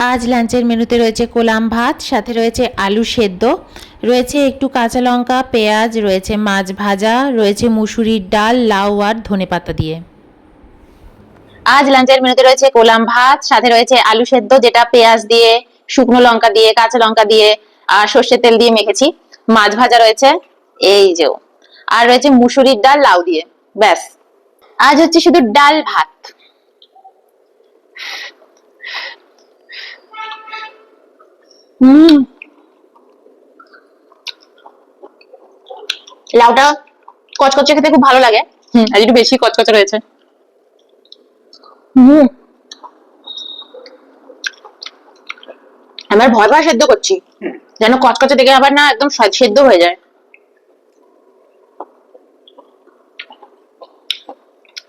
আজ লাঞ্চের মেনুতে রয়েছে কোলাম ভাত, সাথে রয়েছে আলু সেদ্ধ, রয়েছে একটু কাঁচা লঙ্কা, পেঁয়াজ, রয়েছে মাছ ভাজা, রয়েছে মুসুরির ডাল, লাউ আর ধনেপাতা দিয়ে। আজ লাঞ্চের মেনুতে রয়েছে কোলাম ভাত, সাথে রয়েছে আলু সেদ্ধ, যেটা পেঁয়াজ দিয়ে, শুকনো লঙ্কা দিয়ে, কাঁচা লঙ্কা দিয়ে আর সর্ষের তেল দিয়ে মেখেছি। মাছ ভাজা রয়েছে, এই যে, আর রয়েছে মুসুরির ডাল লাউ দিয়ে। ব্যাস, আজ হচ্ছে শুধু ডাল ভাত। লাউটা কচকচে খেতে খুব ভালো লাগে। আজ একটু বেশি কচকচে রয়েছে। আমার ভয় ভয় সেদ্ধ করছি, যেন কচকচে দেখে আবার না একদম সেদ্ধ হয়ে যায়।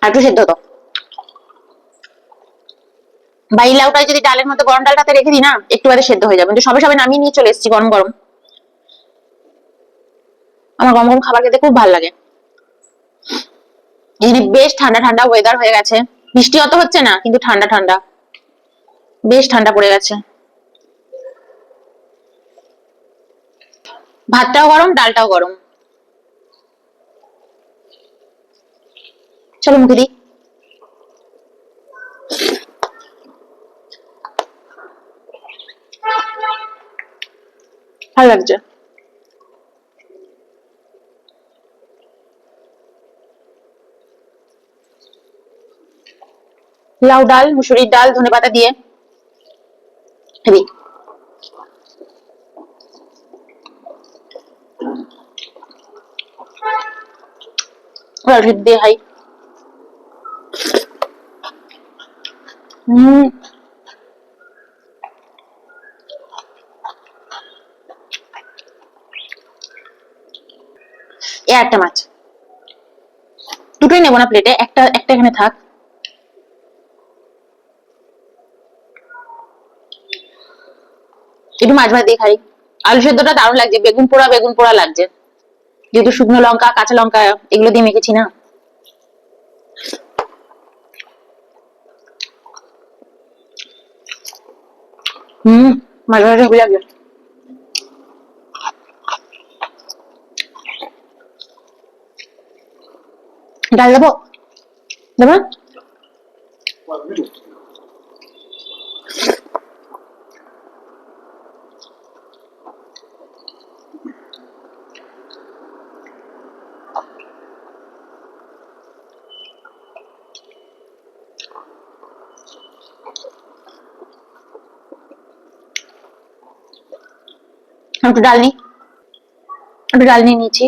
আর একটু সেদ্ধ তো। বা এই লাউটাই যদি ডালের মধ্যে গরম ডালটাতে রেখে দিই না, একটু বাদে সেদ্ধ হয়ে যাবে। কিন্তু সবে সবে নামিয়ে নিয়ে চলে এসেছি গরম গরম। আমার গরম গরম খাবার খেতে খুব ভালো লাগে। এখানে বেশ ঠান্ডা ঠান্ডা ওয়েদার হয়ে গেছে, বৃষ্টি অত হচ্ছে না, কিন্তু ঠান্ডা ঠান্ডা, বেশ ঠান্ডা পড়ে গেছে। ভাতটাও গরম, ডালটাও গরম। চলো মুখে দিই। ভালো লাগছে। লাউ ডাল, মুসুরির ডাল, ধনেপাতা দিয়ে হেবি। দিয়ে খাই। এ একটা মাছ, দুটোই নেবো না প্লেটে, একটা একটা এখানে থাক। একটু মাছ ভাত দিয়ে খাই। আলু সেদ্ধটা দারুণ লাগছে, বেগুন পোড়া লাগছে, যেহেতু শুকনো লঙ্কা কাঁচা লঙ্কা এগুলো দিয়ে মেখেছি না। মাছ ভাজা হেবি লাগছে। ডাল দেবো, দেবো। একটু ডাল নিই, একটু ডাল নিয়ে নিয়েছি।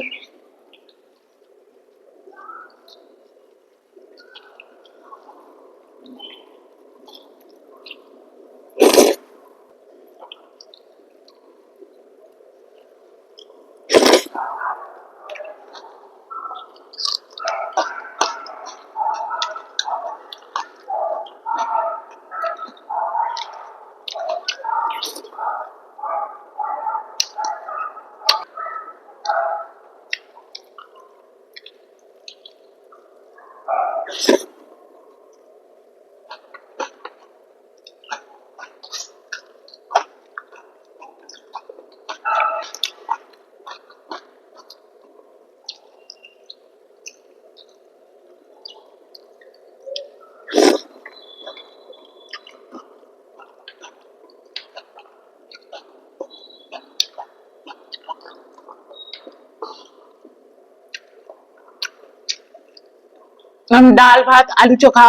ডাল ভাত আলু চোখা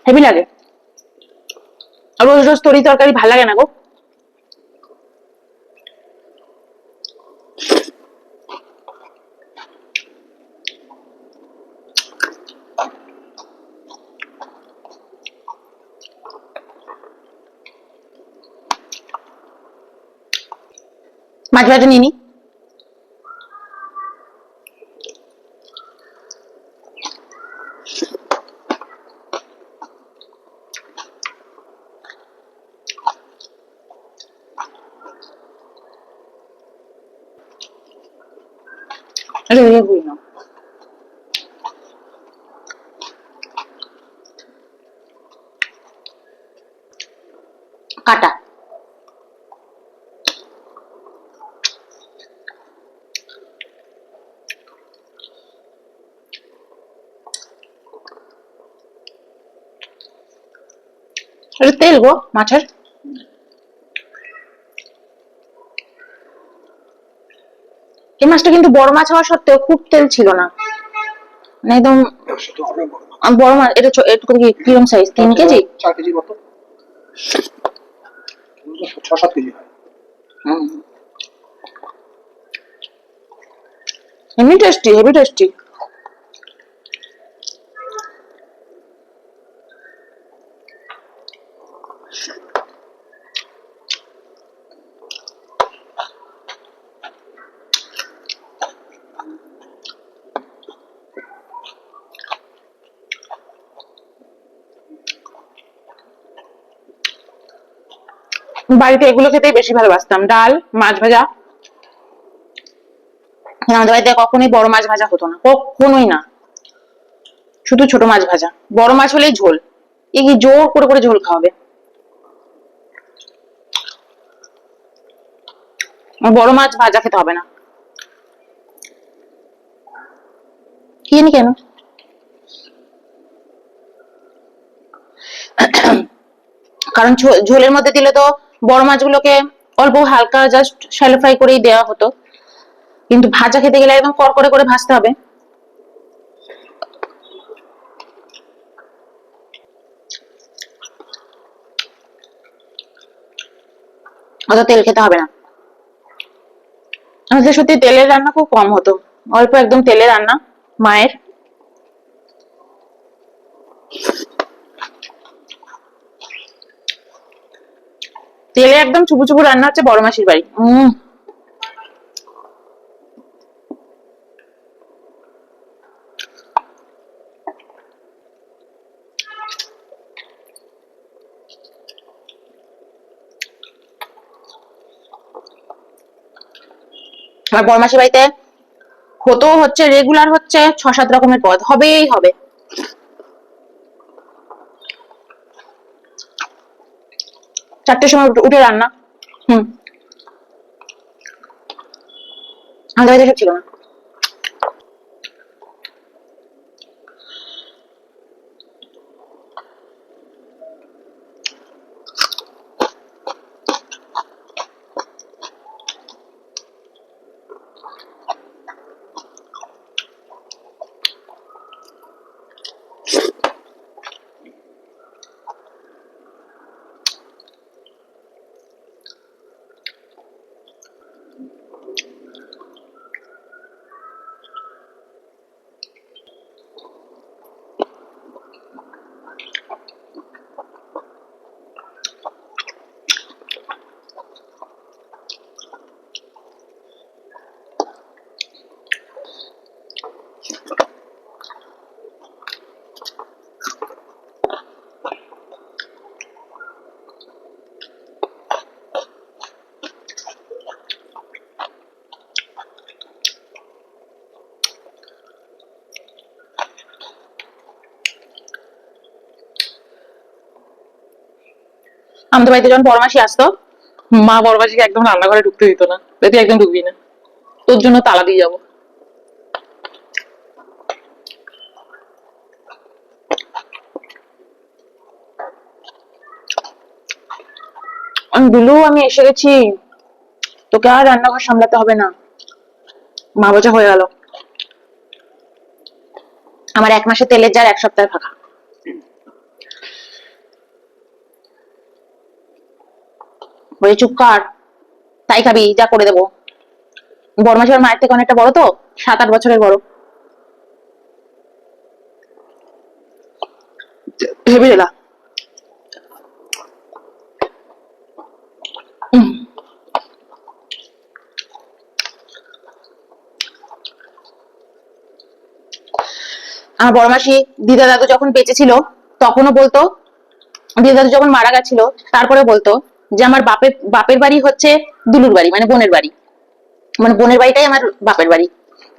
হেবি লাগে। রোজ রোজ তরি তরকারি ভালো লাগে না গো। মাছ ভাজা নিয়ে নি। কাটা। এটা তেল গো মাছের। এই মাছটা কিন্তু বড় মাছ হওয়া সত্ত্বেও খুব তেল ছিল না, মানে একদম বড় মাছ। এটা একটু কিরকম সাইজ? 3 কেজি? 4 কেজি মতো, 6-7 কেজি হয়। এমনি টেস্টি, হেভি টেস্টি। বাড়িতে এগুলো খেতেই বেশি ভালোবাসতাম, ডাল, মাছ ভাজা। আমাদের বাড়িতে কখনোই বড় মাছ ভাজা হতো না, কখনোই না, শুধু ছোট মাছ ভাজা। বড় মাছ হলেই ঝোল, এ কি জোর করে করে ঝোল খাওয়াবে। বড় মাছ ভাজা খেতে হবে না, কি জানি কেন। কারণ ঝোলের মধ্যে দিলে তো বড় মাছগুলোকে অল্প হালকা জাস্ট শ্যালো ফ্রাই করেই দেওয়া হতো, কিন্তু ভাজা খেতে গেলে একদম কড়কড়ে করে ভাজতে হবে। অত তেল খেতে হবে না। আমাদের সত্যি তেলের রান্না খুব কম হতো, অল্প একদম তেলের রান্না মায়ের। তেলে একদম চুপু চুপু রান্না হচ্ছে বড় মাসির বাড়ি। আর বড় মাসির বাড়িতে হতো হচ্ছে রেগুলার হচ্ছে 6-7 রকমের পদ হবেই হবে। 4টের সময় উঠে রান্না। আমাদের বাড়িতে সব ছিল না। আমাদের বাড়িতে যখন বড় মাসি আসতো, মা বড় মাসিকে একদম রান্নাঘরে ঢুকতে দিত না, তুই একদম ঢুকবি না, তোর জন্য তালা দিয়ে যাবো। গুলু আমি এসে গেছি, তোকে আর রান্নাঘর সামলাতে হবে না। মা বোঝা হয়ে গেল। আমার 1 মাসে তেলের জার 1 সপ্তাহে ফাঁকা। বলে চুপ কর, তাই খাবি যা করে দেবো। বড় মাসি ওর মায়ের থেকে অনেকটা বড় তো, 7-8 বছরের বড়। ভেবে দিলা। আমার বড় মাসি দিদা দাদু যখন বেঁচে ছিল তখনও বলতো, দিদা দাদু যখন মারা গেছিল তারপরে বলতো যে আমার বাপের বাড়ি হচ্ছে দুলুর বাড়ি, মানে বোনের বাড়ি, মানে বোনের বাড়িটাই আমার বাপের বাড়ি,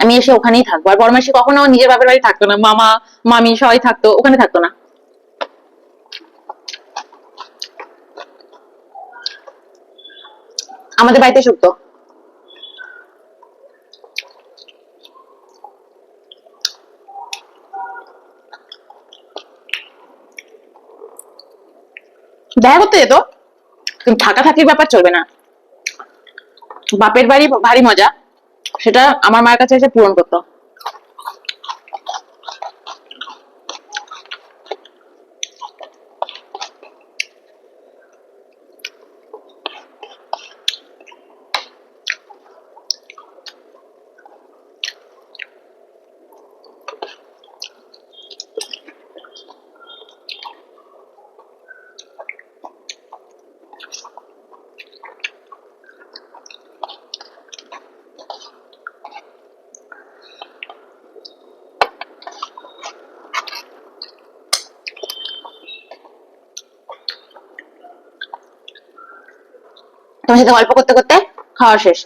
আমি এসে ওখানেই থাকবো। আর বড় মাসি কখনো নিজের বাপের বাড়ি থাকতো না, মামা মামি সবাই থাকতো, ওখানে থাকতো না। আমাদের বাড়িতে শুক্তো। দেখা করতে যেত, কিন্তু থাকা থাকির ব্যাপার চলবে না। বাপের বাড়ি ভারী মজা, সেটা আমার মায়ের কাছে এসে পূরণ করতো। তোমার সাথে গল্প করতে করতে খাওয়া শেষ।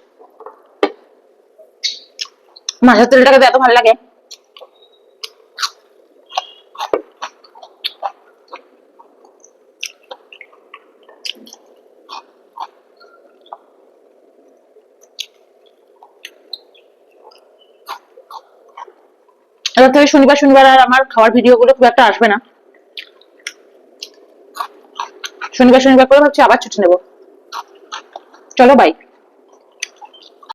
মাছের তেলটাকে এত ভালো লাগে। এবার থেকে শনিবার শনিবার আর আমার খাওয়ার ভিডিও গুলো খুব একটা আসবে না। শনিবার শনিবার করে ভাবছি আবার ছুটি নেবো। চলো বাই।